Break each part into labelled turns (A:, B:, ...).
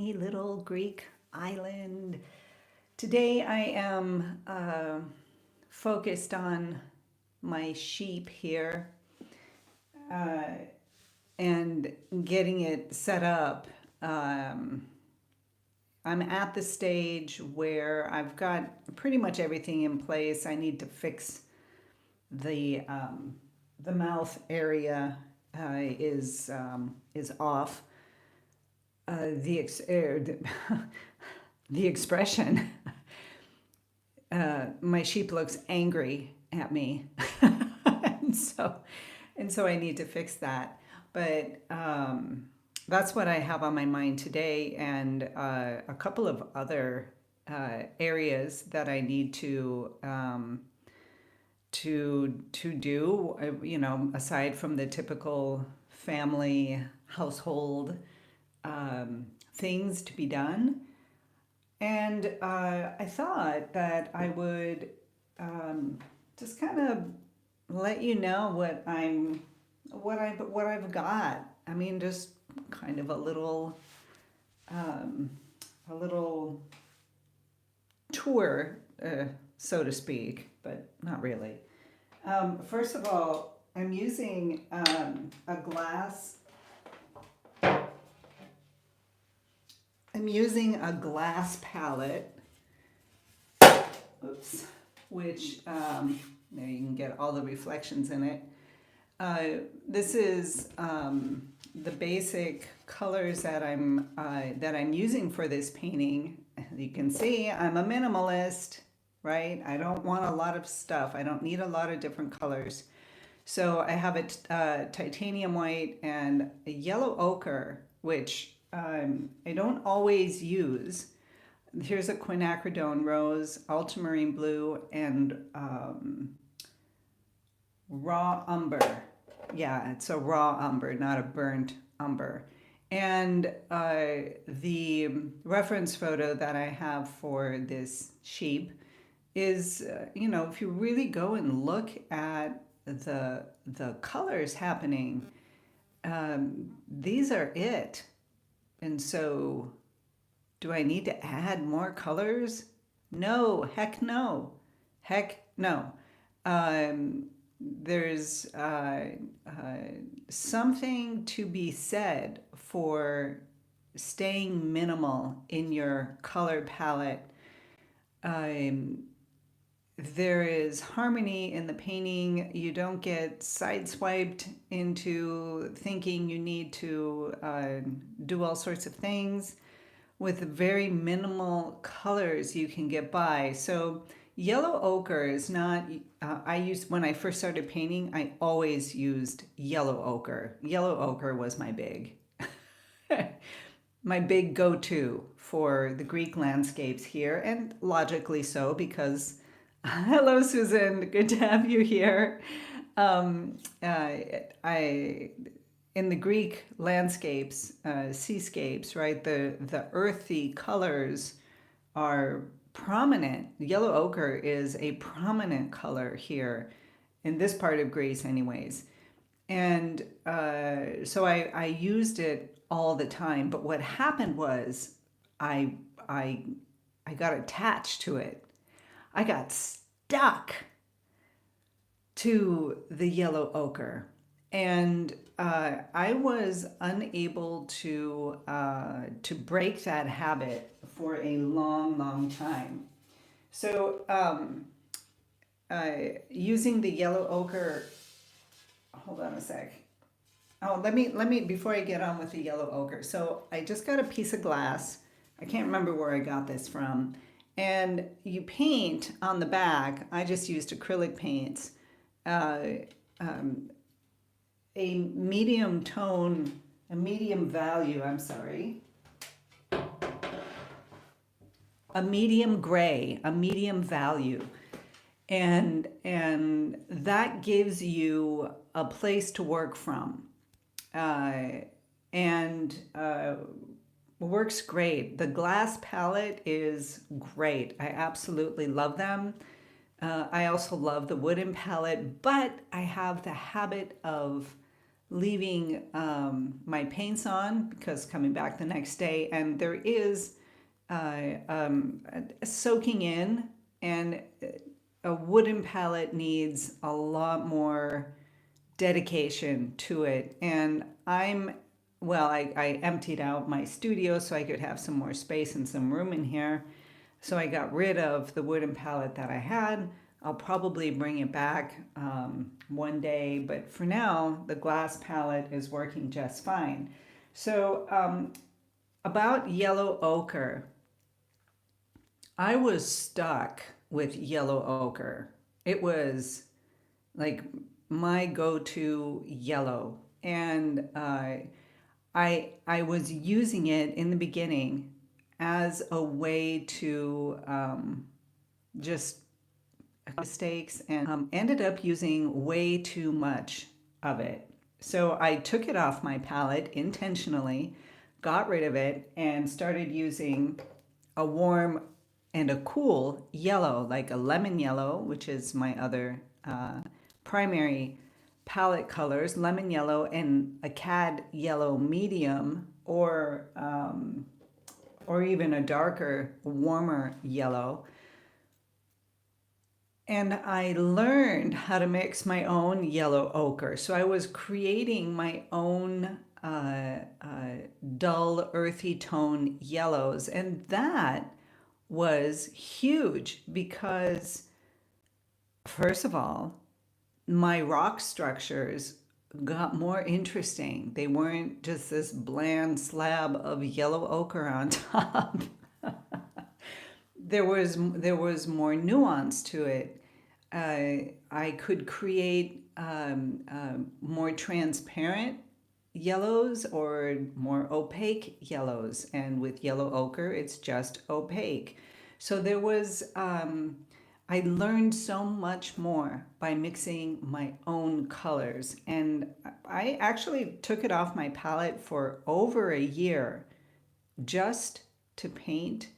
A: tiny little Greek island. Today I am focused on my sheep here and getting it set up. I'm at the stage where I've got pretty much everything in place. I need to fix the mouth area is off. The expression. My sheep looks angry at me, and so I need to fix that. But that's what I have on my mind today, and a couple of other areas that I need to do. Aside from the typical family household things to be done. And I thought that I would just kind of let you know what I've got. I mean, just kind of a little tour, so to speak, but not really. First of all, I'm using a glass. I'm using a glass palette, oops, which there you can get all the reflections in it. This is the basic colors that I'm using for this painting. You can see I'm a minimalist, right? I don't want a lot of stuff. I don't need a lot of different colors. So I have a titanium white and a yellow ochre, which I don't always use. Here's a quinacridone rose, ultramarine blue, and raw umber. Yeah, it's a raw umber, not a burnt umber. And the reference photo that I have for this sheep is, if you really go and look at the colors happening, these are it. And so, do I need to add more colors? No, heck no. Heck no. There's something to be said for staying minimal in your color palette. There is harmony in the painting. You don't get sideswiped into thinking you need to do all sorts of things. With very minimal colors, you can get by. So yellow ochre is not, when I first started painting, I always used yellow ochre. Yellow ochre was my big go-to for the Greek landscapes here, and logically so, because hello, Susan. Good to have you here. In the Greek landscapes, seascapes, right? The earthy colors are prominent. Yellow ochre is a prominent color here in this part of Greece, anyways. And so I used it all the time. But what happened was I got attached to it. I got stuck to the yellow ochre, and I was unable to break that habit for a long, long time. So using the yellow ochre, hold on a sec. Oh, let me before I get on with the yellow ochre. So I just got a piece of glass. I can't remember where I got this from. And you paint on the back. I just used acrylic paints. A medium value, a medium gray, a medium value. And that gives you a place to work from. Works great. The glass palette is great. I absolutely love them. I also love the wooden palette, but I have the habit of leaving my paints on because coming back the next day, and there is soaking in, and a wooden palette needs a lot more dedication to it. And I emptied out my studio so I could have some more space and some room in here. So I got rid of the wooden palette that I had. I'll probably bring it back one day, but for now, the glass palette is working just fine. So, about yellow ochre, I was stuck with yellow ochre. It was like my go-to yellow, and I was using it in the beginning as a way to just mistakes, and ended up using way too much of it. So I took it off my palette intentionally, got rid of it, and started using a warm and a cool yellow, like a lemon yellow, which is my other primary palette colors, lemon yellow and a cad yellow medium, or even a darker, warmer yellow. And I learned how to mix my own yellow ochre. So I was creating my own dull, earthy tone yellows. And that was huge because, first of all, my rock structures got more interesting. They weren't just this bland slab of yellow ochre on top. There was more nuance to it. I could create more transparent yellows or more opaque yellows, and with yellow ochre, it's just opaque. So I learned so much more by mixing my own colors, and I actually took it off my palette for over a year just to paint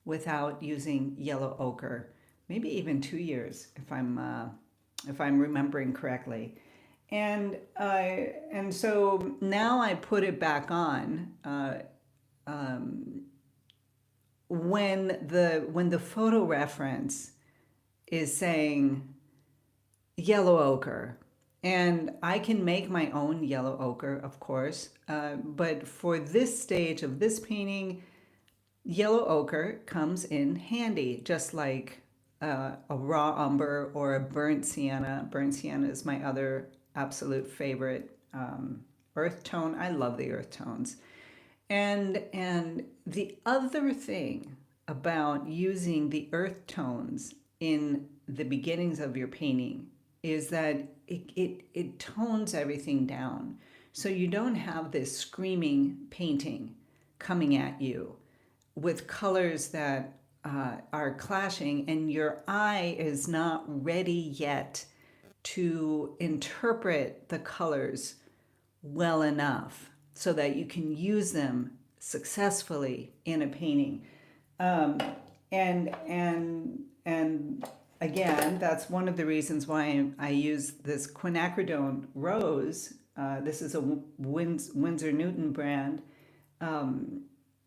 A: without using yellow ochre, maybe even 2 years if I'm remembering correctly. And so now I put it back on when the photo reference is saying yellow ochre. And I can make my own yellow ochre, of course, but for this stage of this painting, yellow ochre comes in handy, just like a raw umber or a burnt sienna. Burnt sienna is my other absolute favorite earth tone. I love the earth tones. And the other thing about using the earth tones in the beginnings of your painting is that it tones everything down. So you don't have this screaming painting coming at you with colors that are clashing, and your eye is not ready yet to interpret the colors well enough so that you can use them successfully in a painting. Um, and again, that's one of the reasons why I use this quinacridone rose. This is a Winsor Newton brand.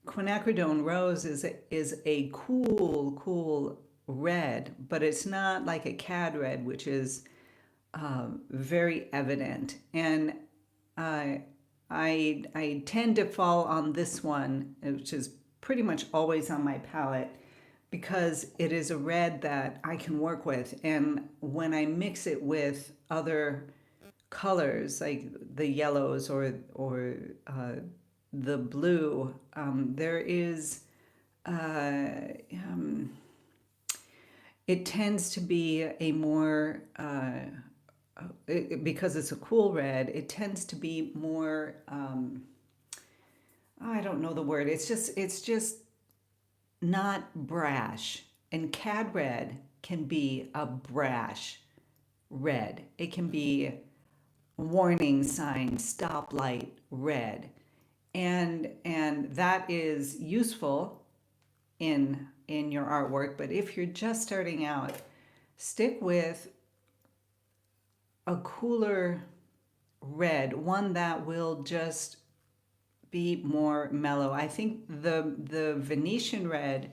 A: Quinacridone rose is a cool red, but it's not like a cad red, which is very evident. And I tend to fall on this one, which is pretty much always on my palette, because it is a red that I can work with. And when I mix it with other colors like the yellows or the blue, there is it tends to be a more because it's a cool red, it tends to be more I don't know the word. It's just not brash. And cad red can be a brash red. It can be warning sign, stoplight red. And that is useful in your artwork, but if you're just starting out, stick with a cooler red, one that will just be more mellow. I think the Venetian red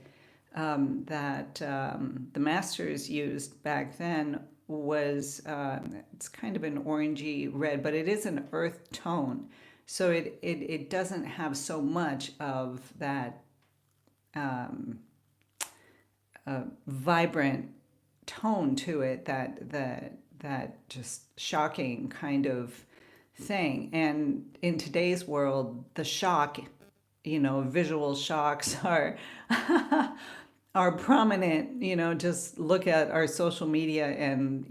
A: that the masters used back then was it's kind of an orangey red, but it is an earth tone, so it doesn't have so much of that vibrant tone to it, that just shocking kind of thing. And in today's world, the shock, visual shocks are are prominent. Just look at our social media and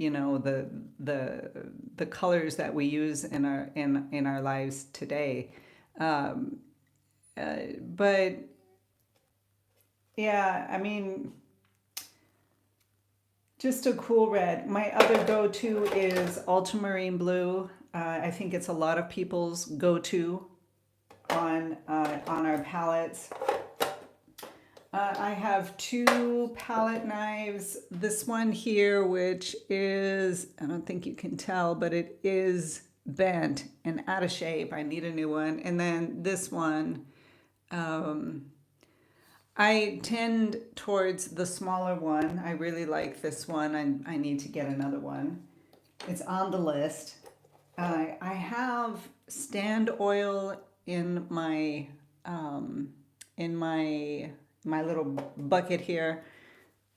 A: the colors that we use in our lives today. Um, but yeah, I mean, just a cool red. My other go-to is ultramarine blue. I think it's a lot of people's go-to on our palettes. I have two palette knives. This one here, which is, I don't think you can tell, but it is bent and out of shape. I need a new one. And then this one, I tend towards the smaller one. I really like this one. I need to get another one. It's on the list. I have stand oil in my little bucket here.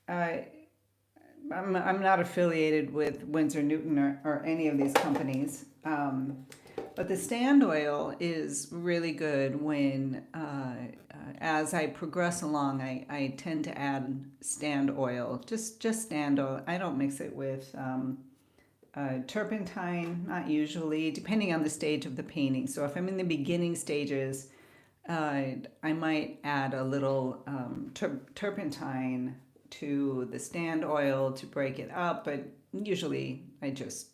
A: I'm not affiliated with Winsor Newton or any of these companies, but the stand oil is really good when, as I progress along, I tend to add stand oil, just stand oil. I don't mix it with turpentine, not usually, depending on the stage of the painting. So if I'm in the beginning stages, I might add a little turpentine to the stand oil to break it up, but usually I just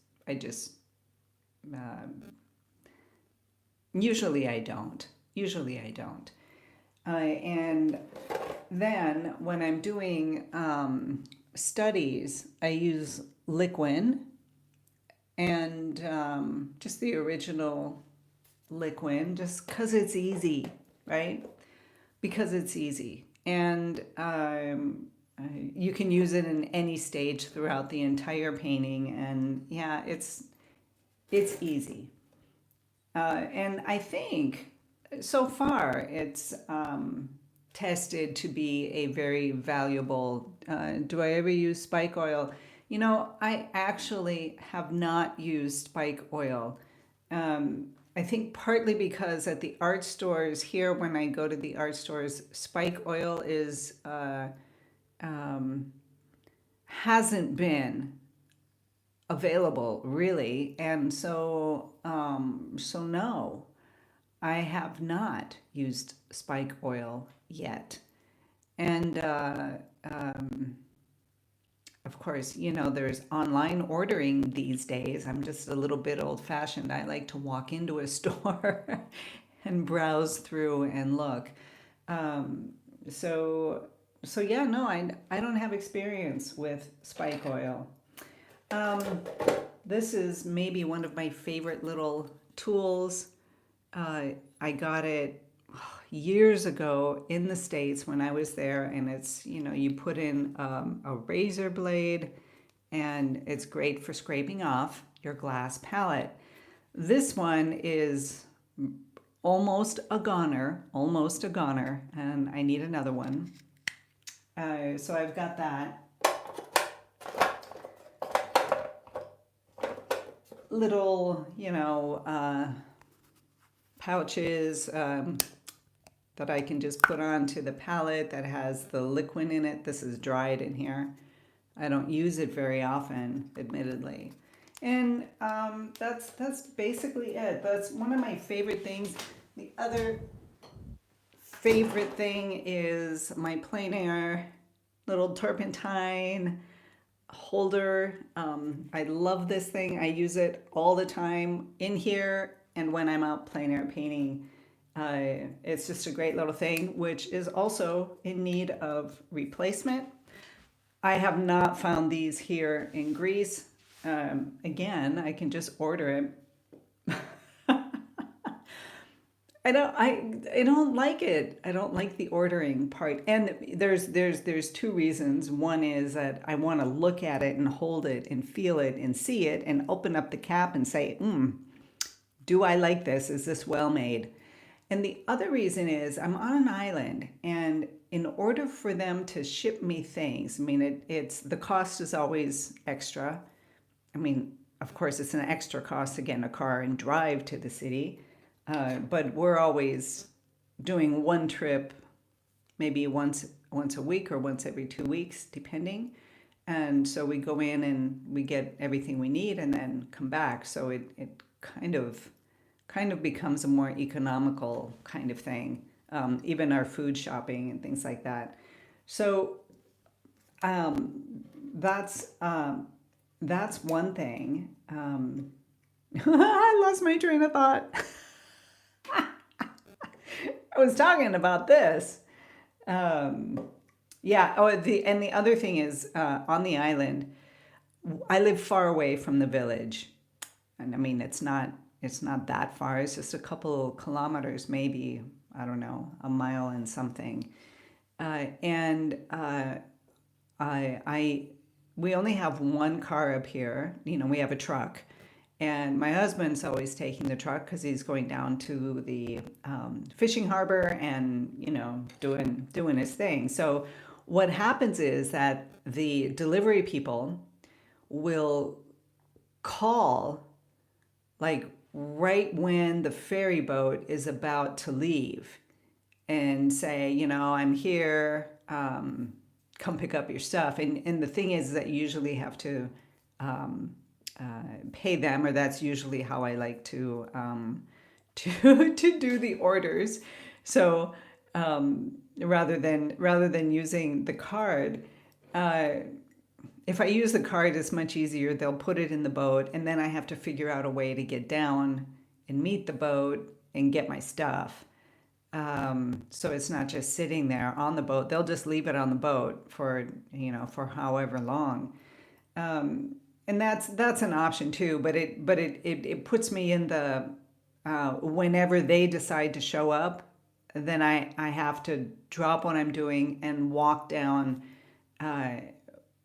A: usually I don't. Usually I don't. And then when I'm doing studies, I use liquid and just the original liquid, just because it's easy, right? Because it's easy. And you can use it in any stage throughout the entire painting. And yeah, it's easy. And I think so far it's tested to be a very valuable. Do I ever use spike oil? I actually have not used spike oil. I think partly because at the art stores here, when I go to the art stores, spike oil is hasn't been available really, and so no, I have not used spike oil yet. And of course, there's online ordering these days. I'm just a little bit old fashioned. I like to walk into a store and browse through and look. Um, so, so yeah, no, I don't have experience with spike oil. Um, this is maybe one of my favorite little tools. I got it years ago in the States when I was there, and it's, you put in a razor blade, and it's great for scraping off your glass palette. This one is almost a goner, and I need another one. So I've got that. Little, pouches that I can just put onto the palette that has the liquid in it. This is dried in here. I don't use it very often, admittedly. And that's basically it. That's one of my favorite things. The other favorite thing is my plein air little turpentine holder. I love this thing. I use it all the time in here and when I'm out plein air painting. It's just a great little thing, which is also in need of replacement. I have not found these here in Greece. Again, I can just order it I don't like it. I don't like the ordering part. And there's two reasons. One is that I want to look at it and hold it and feel it and see it and open up the cap and say, do I like this? Is this well made? And the other reason is I'm on an island, and in order for them to ship me things, I mean, it's the cost is always extra. I mean, of course, it's an extra cost to get in a car and drive to the city, but we're always doing one trip, maybe once a week or once every 2 weeks, depending. And so we go in and we get everything we need and then come back. So it kind of becomes a more economical kind of thing. Even our food shopping and things like that. So um, that's one thing. I lost my train of thought. I was talking about this. Yeah. Oh, the other thing is on the island, I live far away from the village, and I mean it's not that far. It's just a couple kilometers, maybe I don't know, a mile and something. And I we only have one car up here. We have a truck, and my husband's always taking the truck because he's going down to the fishing harbor and doing his thing. So what happens is that the delivery people will call like right when the ferry boat is about to leave and say, I'm here, come pick up your stuff. And the thing is that you usually have to pay them, or that's usually how I like to do the orders. So rather than using the card, if I use the card, it's much easier. They'll put it in the boat, and then I have to figure out a way to get down and meet the boat and get my stuff. So it's not just sitting there on the boat. They'll just leave it on the boat for however long. And that's an option too. But it puts me in the whenever they decide to show up, then I have to drop what I'm doing and walk down.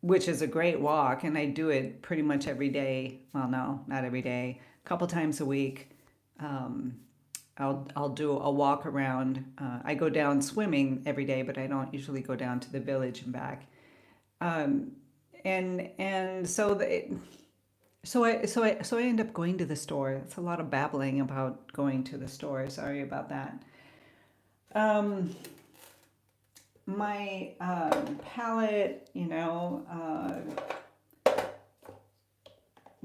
A: Which is a great walk, and I do it pretty much every day. Well, no, not every day. A couple times a week, I'll do a walk around. I go down swimming every day, but I don't usually go down to the village and back. And so I end up going to the store. It's a lot of babbling about going to the store. Sorry about that. Um, my palette,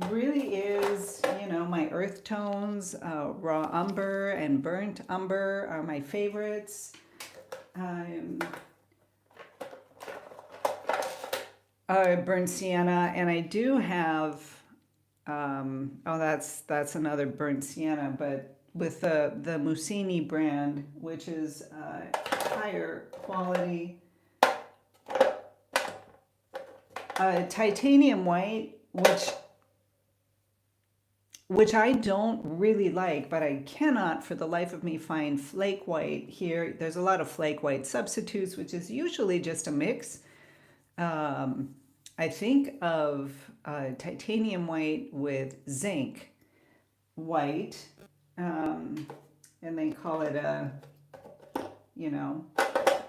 A: really is, my earth tones. Raw umber and burnt umber are my favorites. Um, Burnt sienna, and I do have. That's another burnt sienna, but with the Musini brand, which is higher quality. Titanium white, which I don't really like, but I cannot for the life of me find flake white here. There's a lot of flake white substitutes, which is usually just a mix. I think of titanium white with zinc white, and they call it you know,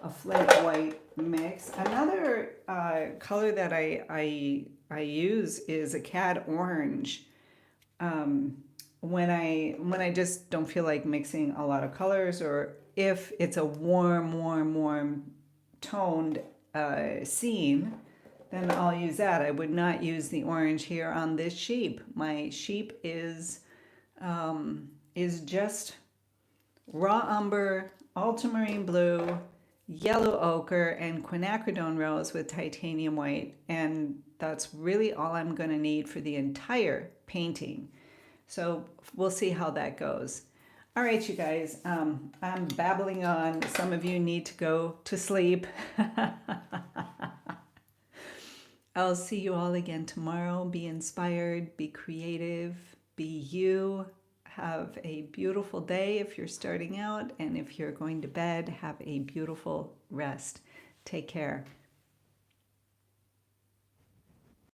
A: a flake white mix. Another color that I use is a cad orange. When I just don't feel like mixing a lot of colors, or if it's a warm toned scene, then I'll use that. I would not use the orange here on this sheep. My sheep is just raw umber, ultramarine blue, yellow ochre, and quinacridone rose with titanium white. And that's really all I'm going to need for the entire painting. So we'll see how that goes. All right, you guys, I'm babbling on. Some of you need to go to sleep. I'll see you all again tomorrow. Be inspired, be creative, be you. have a beautiful day if you're starting out, and if you're going to bed, have a beautiful rest. Take care.